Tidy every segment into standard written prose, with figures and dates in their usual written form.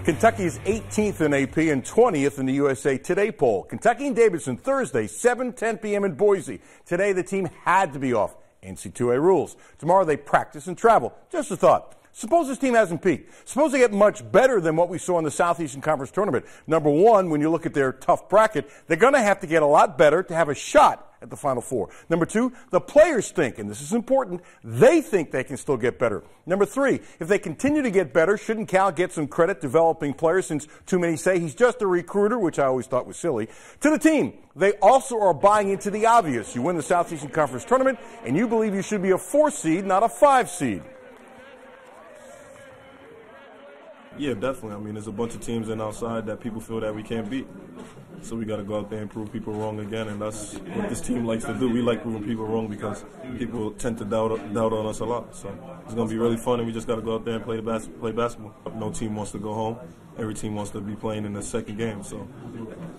Kentucky is 18th in AP and 20th in the USA Today poll. Kentucky and Davidson Thursday, 7:10 p.m. in Boise. Today the team had to be off NCAA rules. Tomorrow they practice and travel. Just a thought. Suppose this team hasn't peaked. Suppose they get much better than what we saw in the Southeastern Conference tournament. Number one, when you look at their tough bracket, they're going to have to get a lot better to have a shot at the Final Four. Number two, the players think, and this is important, they think they can still get better. Number three, if they continue to get better, shouldn't Cal get some credit developing players, since too many say he's just a recruiter, which I always thought was silly. To the team, they also are buying into the obvious. You win the Southeastern Conference tournament, and you believe you should be a 4 seed, not a 5 seed. Yeah, definitely. I mean, there's a bunch of teams in outside that people feel that we can't beat. So we got to go out there and prove people wrong again, and that's what this team likes to do. We like proving people wrong because people tend to doubt on us a lot. So it's going to be really fun, and we just got to go out there and play basketball. No team wants to go home. Every team wants to be playing in the second game. So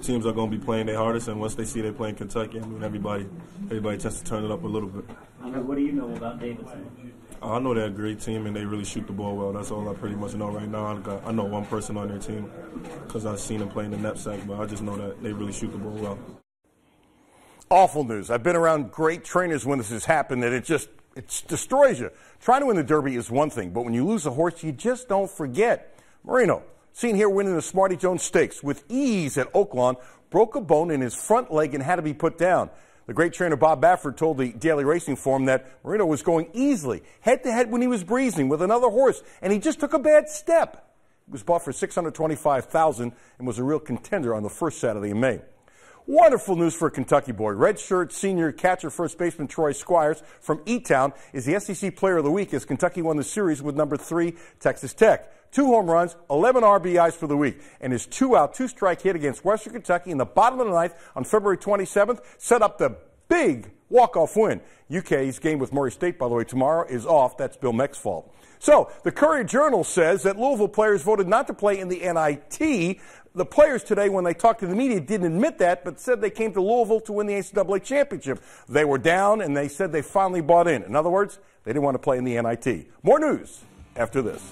teams are going to be playing their hardest, and once they see they're playing Kentucky, I mean, everybody tends to turn it up a little bit. What do you know about Davidson? I know they're a great team, and they really shoot the ball well. That's all I pretty much know right now. I know one person on their team because I've seen them playing the knapsack, but I just know that they really shoot the ball well. Awful news. I've been around great trainers when this has happened, and it destroys you. Trying to win the Derby is one thing, but when you lose a horse, you just don't forget. Marino, seen here winning the Smarty Jones Stakes with ease at Oaklawn, broke a bone in his front leg and had to be put down. The great trainer Bob Baffert told the Daily Racing Form that Marino was going easily, head-to-head when he was breezing with another horse, and he just took a bad step. He was bought for $625,000 and was a real contender on the first Saturday in May. Wonderful news for a Kentucky boy. Redshirt senior catcher first baseman Troy Squires from E-Town is the SEC Player of the Week as Kentucky won the series with number 3 Texas Tech. 2 home runs, 11 RBIs for the week, and his 2-out, 2-strike hit against Western Kentucky in the bottom of the ninth on February 27th set up the big walk-off win. UK's game with Murray State, by the way, tomorrow is off. That's Bill Meck's fault. So, the Courier-Journal says that Louisville players voted not to play in the NIT. The players today, when they talked to the media, didn't admit that, but said they came to Louisville to win the NCAA championship. They were down, and they said they finally bought in. In other words, they didn't want to play in the NIT. More news after this.